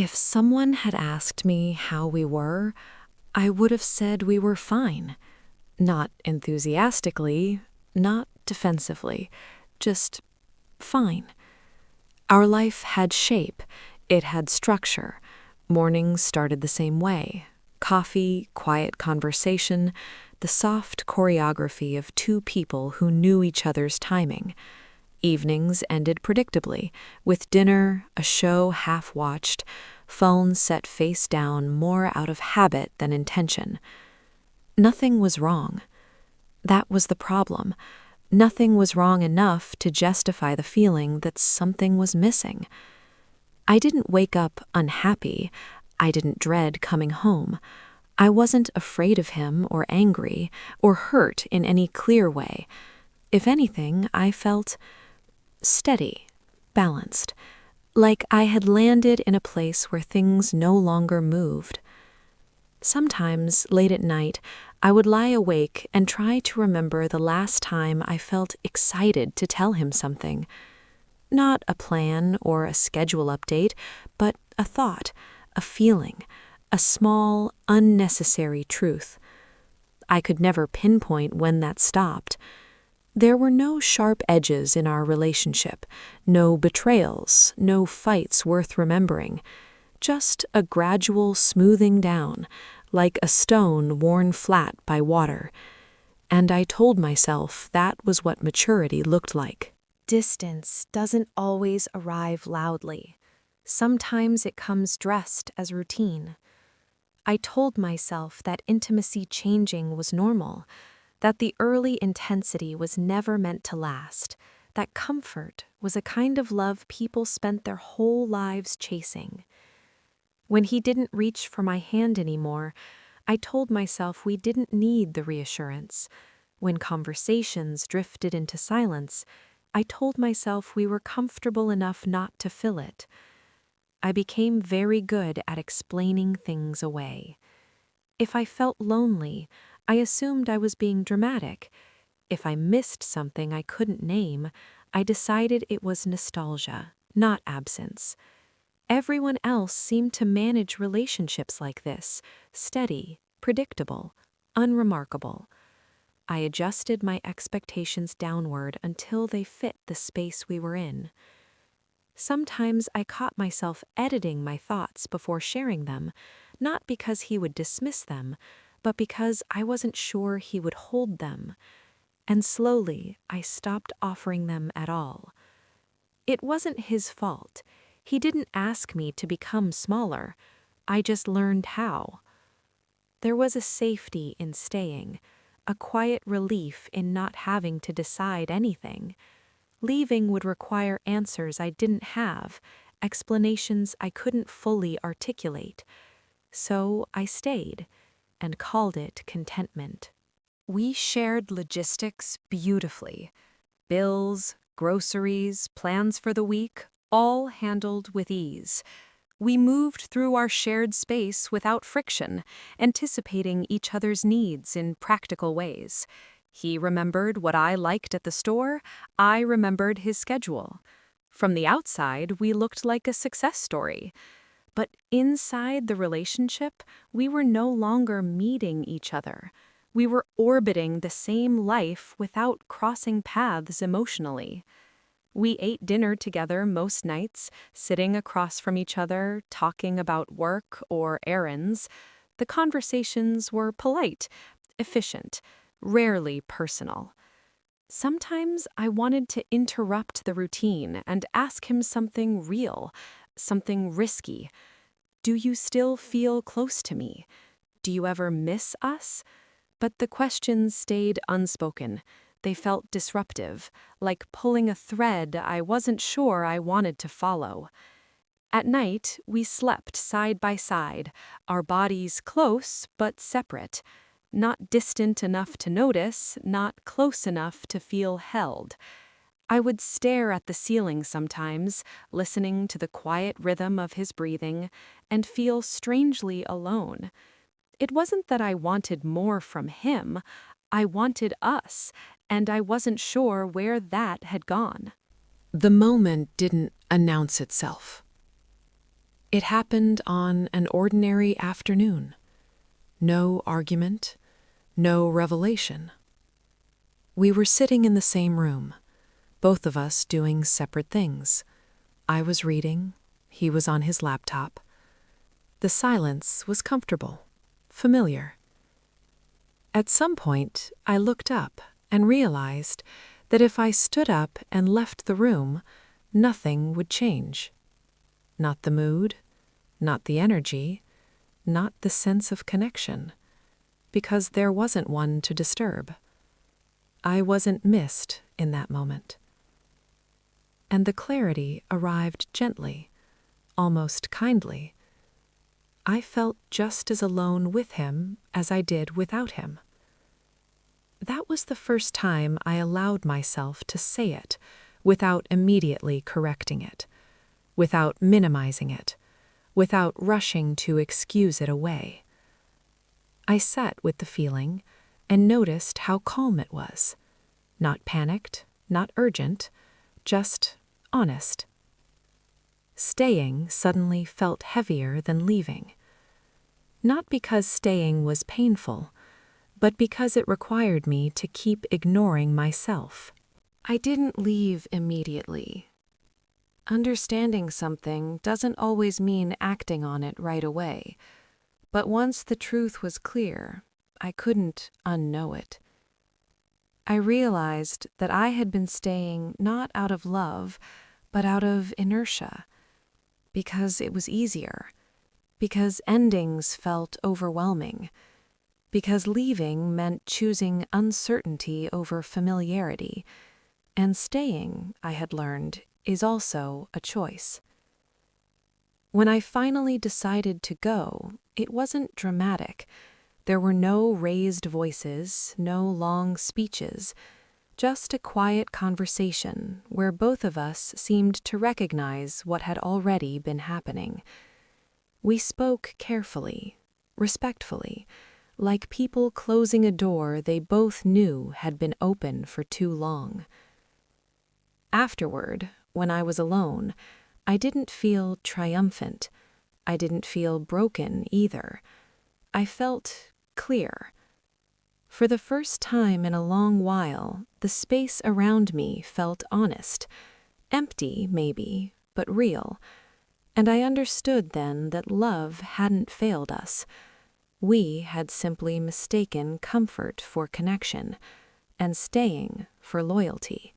If someone had asked me how we were, I would have said we were fine. Not enthusiastically, not defensively, just fine. Our life had shape, it had structure. Mornings started the same way. Coffee, quiet conversation, the soft choreography of two people who knew each other's timing. Evenings ended predictably, with dinner, a show half-watched, phone set face down more out of habit than intention. Nothing was wrong. That was the problem. Nothing was wrong enough to justify the feeling that something was missing. I didn't wake up unhappy. I didn't dread coming home. I wasn't afraid of him or angry or hurt in any clear way. If anything, I felt steady, balanced, like I had landed in a place where things no longer moved. Sometimes, late at night, I would lie awake and try to remember the last time I felt excited to tell him something. Not a plan or a schedule update, but a thought, a feeling, a small, unnecessary truth. I could never pinpoint when that stopped. There were no sharp edges in our relationship, no betrayals, no fights worth remembering, just a gradual smoothing down, like a stone worn flat by water. And I told myself that was what maturity looked like. Distance doesn't always arrive loudly. Sometimes it comes dressed as routine. I told myself that intimacy changing was normal, that the early intensity was never meant to last, that comfort was a kind of love people spent their whole lives chasing. When he didn't reach for my hand anymore, I told myself we didn't need the reassurance. When conversations drifted into silence, I told myself we were comfortable enough not to fill it. I became very good at explaining things away. If I felt lonely, I assumed I was being dramatic. If I missed something I couldn't name, I decided it was nostalgia, not absence. Everyone else seemed to manage relationships like this, steady, predictable, unremarkable. I adjusted my expectations downward until they fit the space we were in. Sometimes I caught myself editing my thoughts before sharing them, not because he would dismiss them, but because I wasn't sure he would hold them. And slowly, I stopped offering them at all. It wasn't his fault. He didn't ask me to become smaller. I just learned how. There was a safety in staying, a quiet relief in not having to decide anything. Leaving would require answers I didn't have, explanations I couldn't fully articulate. So I stayed and called it contentment. We shared logistics beautifully. Bills, groceries, plans for the week, all handled with ease. We moved through our shared space without friction, anticipating each other's needs in practical ways. He remembered what I liked at the store, I remembered his schedule. From the outside, we looked like a success story. But inside the relationship, we were no longer meeting each other. We were orbiting the same life without crossing paths emotionally. We ate dinner together most nights, sitting across from each other, talking about work or errands. The conversations were polite, efficient, rarely personal. Sometimes I wanted to interrupt the routine and ask him something real, something risky. Do you still feel close to me? Do you ever miss us? But the questions stayed unspoken. They felt disruptive, like pulling a thread I wasn't sure I wanted to follow. At night, we slept side by side, our bodies close but separate. Not distant enough to notice, not close enough to feel held. I would stare at the ceiling sometimes, listening to the quiet rhythm of his breathing, and feel strangely alone. It wasn't that I wanted more from him, I wanted us, and I wasn't sure where that had gone. The moment didn't announce itself. It happened on an ordinary afternoon. No argument, no revelation. We were sitting in the same room, both of us doing separate things. I was reading, he was on his laptop. The silence was comfortable, familiar. At some point, I looked up and realized that if I stood up and left the room, nothing would change. Not the mood, not the energy, not the sense of connection, because there wasn't one to disturb. I wasn't missed in that moment. And the clarity arrived gently, almost kindly. I felt just as alone with him as I did without him. That was the first time I allowed myself to say it without immediately correcting it, without minimizing it, without rushing to excuse it away. I sat with the feeling and noticed how calm it was. Not panicked, not urgent, just honest. Staying suddenly felt heavier than leaving. Not because staying was painful, but because it required me to keep ignoring myself. I didn't leave immediately. Understanding something doesn't always mean acting on it right away, but once the truth was clear, I couldn't unknow it. I realized that I had been staying not out of love, but out of inertia, because it was easier, because endings felt overwhelming, because leaving meant choosing uncertainty over familiarity, and staying, I had learned, is also a choice. When I finally decided to go, it wasn't dramatic. There were no raised voices, no long speeches, just a quiet conversation where both of us seemed to recognize what had already been happening. We spoke carefully, respectfully, like people closing a door they both knew had been open for too long. Afterward, when I was alone, I didn't feel triumphant. I didn't feel broken either. I felt clear. For the first time in a long while, the space around me felt honest. Empty, maybe, but real. And I understood then that love hadn't failed us. We had simply mistaken comfort for connection, and staying for loyalty.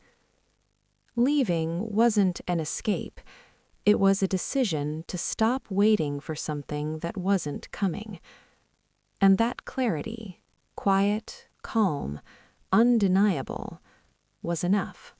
Leaving wasn't an escape. It was a decision to stop waiting for something that wasn't coming. And that clarity, quiet, calm, undeniable, was enough.